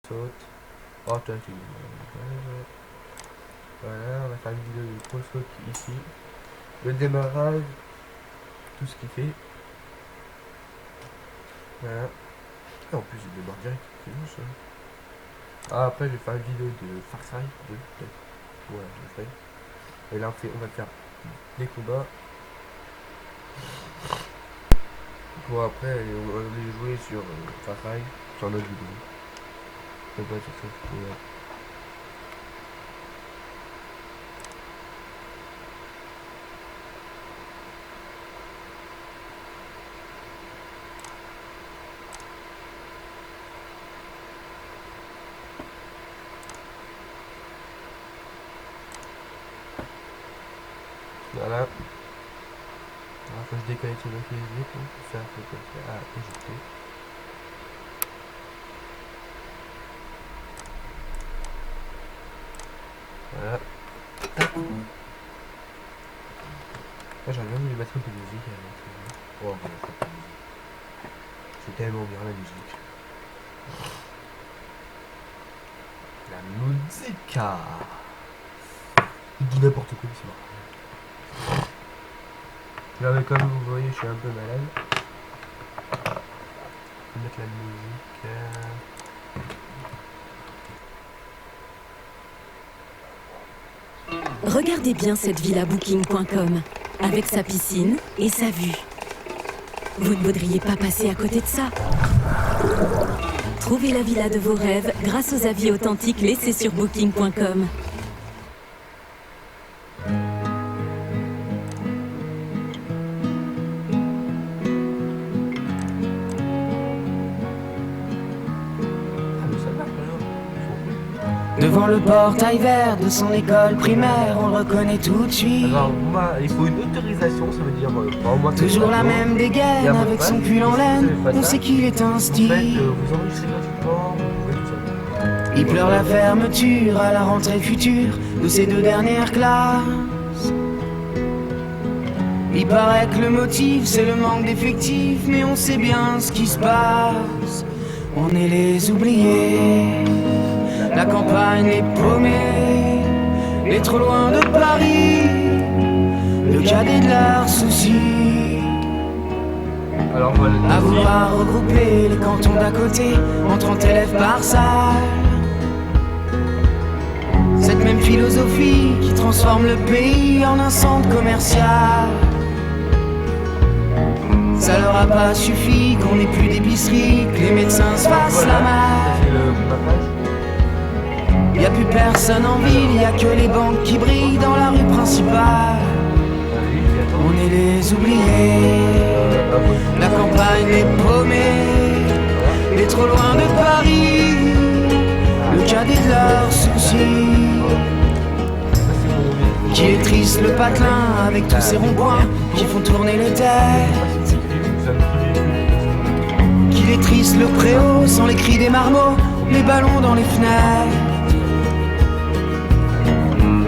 saute. Oh, toi, tu... Voilà, on va faire une vidéo de gros saut ici. Le démarrage, tout ce qu'il fait. Voilà. Et en plus, il démarre direct. C'est bon ça. Ah, après, je vais faire une vidéo de Far Cry 2, peut-être. Voilà, je le ferai. Et là, on va faire des combats. Pour après, on va les jouer sur Far Cry, sur notre vidéo. Je sais pas sur cette vidéo. Voilà. Alors, faut que je déconnecte le clé USB pour faire ce que je fais. Ah, éjecter. Voilà. Là, j'aurais bien voulu mettre un peu de musique avec. Oh, on va mettre un peu de musique. C'est tellement bien la musique. La musica. Je dis n'importe quoi, c'est marrant. Là, mais comme vous voyez, je suis un peu malade. Je vais mettre la musique. Regardez bien cette villa Booking.com, avec sa piscine et sa vue. Vous ne voudriez pas passer à côté de ça? Trouvez la villa de vos rêves grâce aux avis authentiques laissés sur Booking.com. Devant le portail vert de son école primaire, on le reconnaît tout de suite. Alors, moi, il faut une autorisation, ça veut dire. Moi, Toujours la même dégaine avec son pull en laine, on sait qu'il est un En fait, style. vous enregistrez gratuitement, vous pouvez tout ça. Il pleure la fermeture à la rentrée future de ses 2 dernières classes. Il paraît que le motif c'est le manque d'effectifs, mais on sait bien ce qui se passe. On est les oubliés, la campagne est paumée, est trop loin de Paris, le cadet de leurs soucis. Alors voilà. À vouloir regrouper les cantons d'à côté en 30 élèves par salle. Cette même philosophie qui transforme le pays en un centre commercial. Ça leur a pas suffi qu'on ait plus d'épicerie, que les médecins se fassent la malle. Y a plus personne en ville, y a que les banques qui brillent dans la rue principale. On est les oubliés, la campagne est paumée, est trop loin de Paris, le cadet de leurs soucis. Qui est triste le patelin avec tous ces ronds-points qui font tourner les têtes. Qu'il est triste le préau sans les cris des marmots, les ballons dans les fenêtres.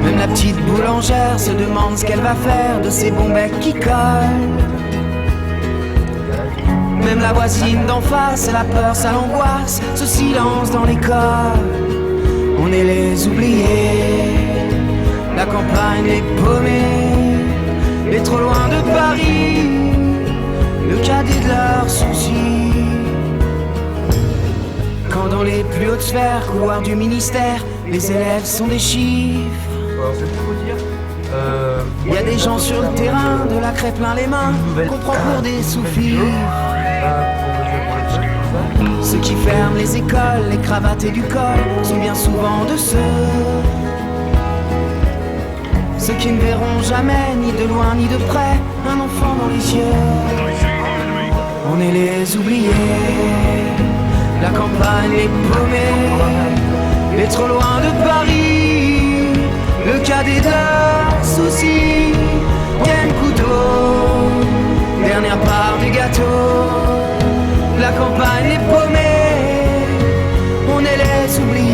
Même la petite boulangère se demande ce qu'elle va faire de ces bons becs qui collent. Même la voisine d'en face, la peur, ça l'angoisse, ce silence dans l'école. On est les oubliés, la campagne est paumée, est trop loin de Paris, le cadet de leurs soucis. Quand dans les plus hautes sphères, couloirs du ministère, les élèves sont des chiffres. Alors, c'est pour vous dire. Il y a des gens sur le terrain, de la craie plein les mains, qu'on prend pour des sous-fifres. Ceux qui ferment les écoles, les cravates et du col, sont bien souvent de ceux qui ne verront jamais, ni de loin ni de près, un enfant dans les yeux. On est les oubliés, la campagne est paumée, est trop loin de Paris, le cadet de leurs soucis. Quel couteau, dernière part du gâteau, la campagne est paumée, on est les oubliés.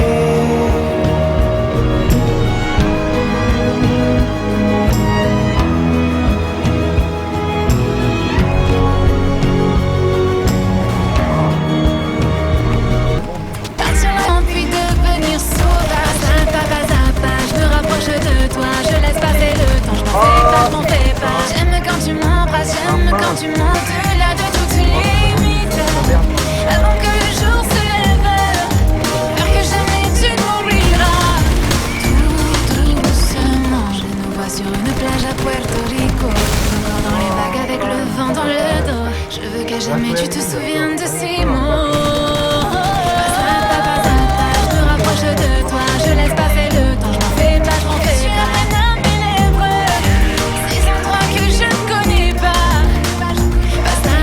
Je veux qu'à jamais tu te souviennes de ces mots. Je me rapproche de toi, je laisse passer le temps, je m'en fais pas, je m'en fais pas. Tu amènes à mes lèvres ces endroits que je ne connais pas. Pas à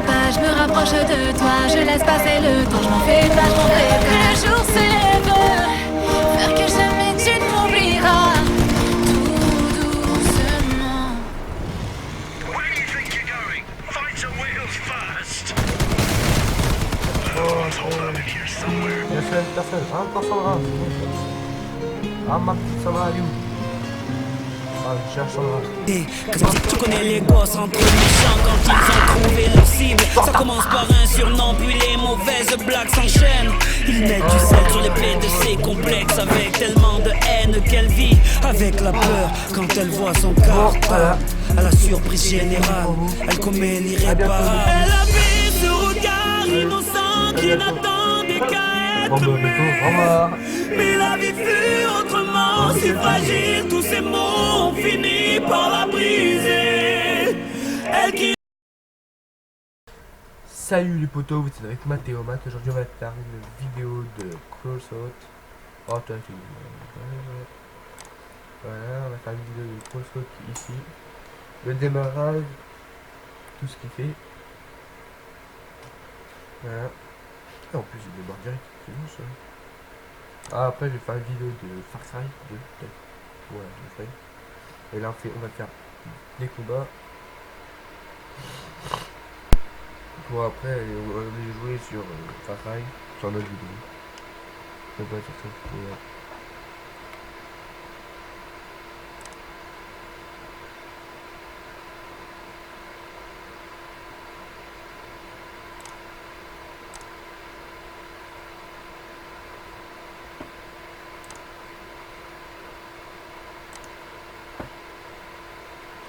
pas, je me rapproche de toi, je laisse passer le temps, je m'en fais pas, je m'en fais pas. Le jour se lève, faire que jamais tu ne m'oublieras. Tout doucement. Where do you think you're going? Find some wheels first. Hold up in here somewhere. Personne. Ah, encore Sandra. Ah, ma petite Sandra, elle est où? Ah, je cherche Sandra. Tu connais les gosses entre méchants quand ils ont trouvé leur cible. Ça commence par un surnom, puis les mauvaises blagues s'enchaînent. Ils mettent du sel sur les plaies de ses complexes avec tellement de haine qu'elle vit avec la peur quand elle voit son carton. À la surprise générale, elle commet l'irréparable. Elle avait ce regard innocent qui n'attendait qu'à être aimé. Mais la vie fut autrement, si fragile, tous ces mots ont fini par la briser. Elle qui... Salut les potos, vous êtes avec Mathéo Matt. Aujourd'hui on va faire une vidéo de Crossout. Oh, toi, voilà, on va faire une vidéo de Crossout ici. Le démarrage, tout ce qu'il fait. Voilà. Et en plus il démarre direct, c'est bon ça. Ah, après je vais faire une vidéo de Far Cry 2 peut-être. Voilà, je le ferai. Et là on va faire des combats. Pour après on va jouer sur Far Cry sur notre vidéo. Je vais pas sur cette vidéo.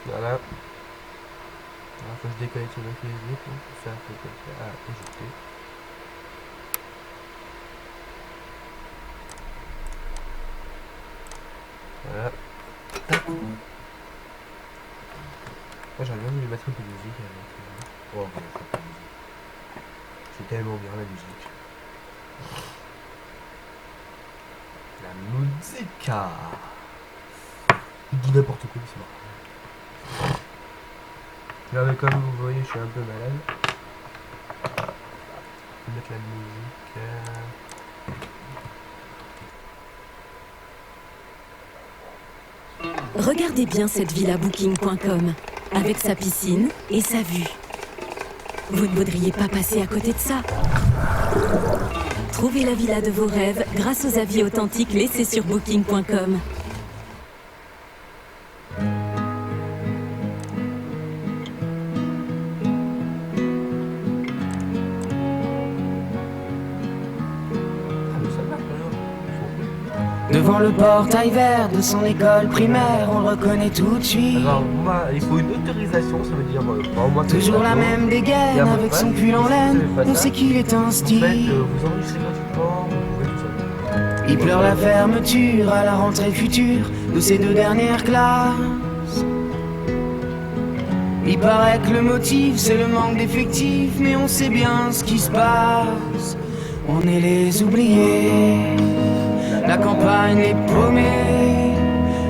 Voilà. Alors, faut que je déconnecte sur le USB pour faire comme ça. Ah, éjecter. Voilà. Tac. Moi j'aurais bien voulu mettre un peu de musique avec. Oh, on va faire de la musique. C'est tellement bien la musique. La musique. Je dis n'importe quoi, c'est marrant. Là, mais comme vous voyez, je suis un peu malade. Je vais mettre la musique. Regardez bien cette villa Booking.com, avec sa piscine et sa vue. Vous ne voudriez pas passer à côté de ça? Trouvez la villa de vos rêves grâce aux avis authentiques laissés sur Booking.com. Devant le portail vert de son école primaire, on le reconnaît tout de suite. Alors, moi, il faut une autorisation, ça veut dire. Moi, Toujours la même dégaine avec son pull en laine, on sait qu'il est un En fait, style. vous enregistrez gratuitement, vous pouvez tout ça. Il pleure la fermeture à la rentrée future de ses 2 dernières classes. Il paraît que le motif c'est le manque d'effectifs, mais on sait bien ce qui se passe. On est les oubliés, la campagne est paumée,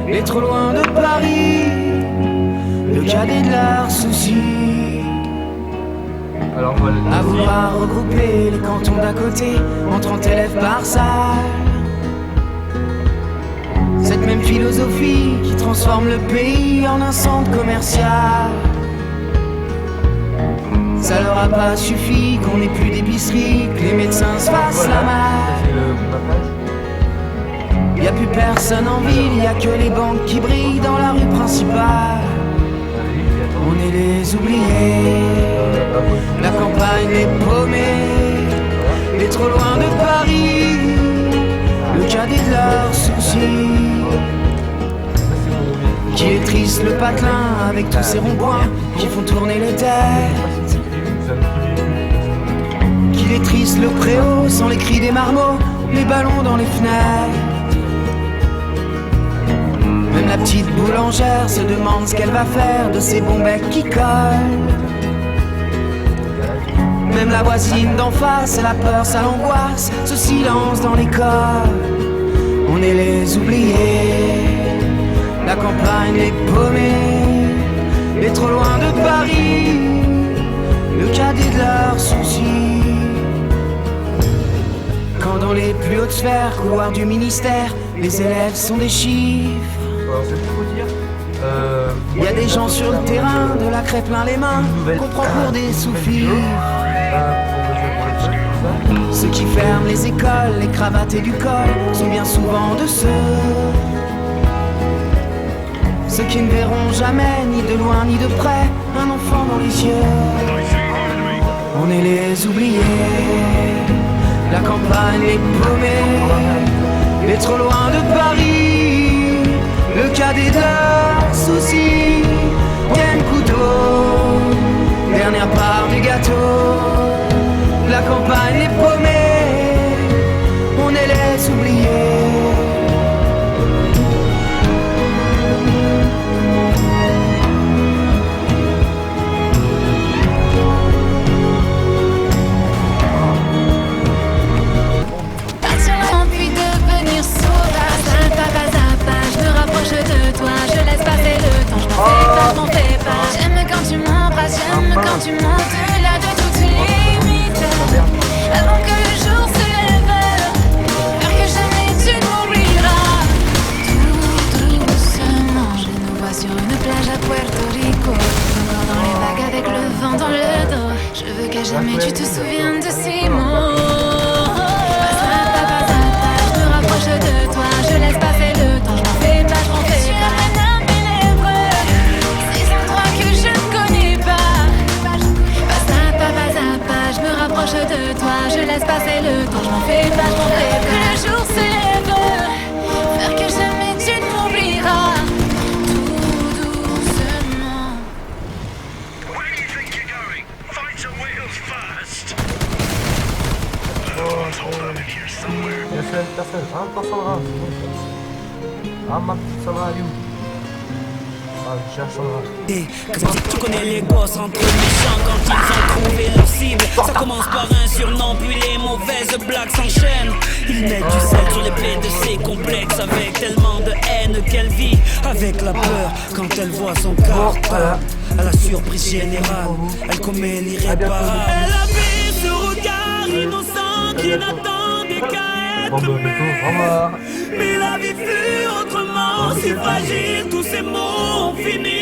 les trop loin de Paris, le cadet de leurs soucis. Alors, voilà. À vouloir regrouper les cantons d'à côté en 30 élèves par salle. Cette même philosophie qui transforme le pays en un centre commercial. Ça leur a pas suffi qu'on ait plus d'épicerie, que les médecins se fassent la malle. Y'a plus personne en ville, y'a que les banques qui brillent dans la rue principale. On est les oubliés, la campagne est paumée, les trop loin de Paris, le cadet de leurs soucis. Qui est triste le patelin avec tous ces ronds-points qui font tourner les têtes. Qu'il est triste le préau sans les cris des marmots, les ballons dans les fenêtres. Même la petite boulangère se demande ce qu'elle va faire de ces bons becs qui collent. la voisine d'en face, la peur, ça l'angoisse, ce silence dans les corps. On est les oubliés, la campagne est paumée, et trop loin de Paris, le cadet de leurs soucis. Quand dans les plus hautes sphères, couloirs du ministère, les élèves sont des chiffres. Alors, c'est pour vous dire. Il y a des gens sur le terrain, de la craie plein les mains, qu'on prend pour des sous-fifres. Ceux qui ferment les écoles, les cravatés du col, sont bien souvent de ceux qui ne verront jamais, ni de loin ni de près, un enfant dans les yeux. On est les oubliés, la campagne est paumée, et trop loin de Paris, le cadet de leurs soucis. Quel couteau, dernière part du gâteau, la campagne est paumée, on est les oubliés. Puis devenir sauvage, pas à pas, je me rapproche de toi, je laisse passer le temps, je m'en fais pas. J'aime quand tu m'embrasses, j'aime quand tu montes au-delà de toutes limites. Avant que le jour se lève, faire que jamais tu m'oublieras. Tout doucement, je nous vois sur une plage à Puerto Rico, encore dans les vagues avec le vent dans le dos. Je veux que jamais tu te souviennes de ces mots. De toi, je laisse passer le temps, je m'en fais pas, je m'en fais pas. Tu ramènes à mes lèvres ces endroits que je ne connais pas. Pas à pas, je me rapproche de toi, je laisse passer le temps, je m'en fais pas, je m'en fais pas. Que le jour se lève, faire que jamais tu ne m'oublieras. Tout doucement. Where do you think you're going? Find some wheels first. Hold up in here somewhere. Personne, pas Sandra. Ah, ma petite Sandra, elle est où? Ah, je cherche Sandra. Tu connais les gosses entre méchants quand ils ont trouvé leur cible. Ça commence par un surnom, puis les mauvaises blagues s'enchaînent. Ils mettent du sel sur les plaies de ses complexes, avec tellement de haine qu'elle vit avec la peur quand elle voit son carton. À la surprise générale, elle commet l'irréparable. Elle avait ce regard innocent qui n'attendait qu'à être mère. Mais la vie fut autrement, si fragile, tous ces mots ont fini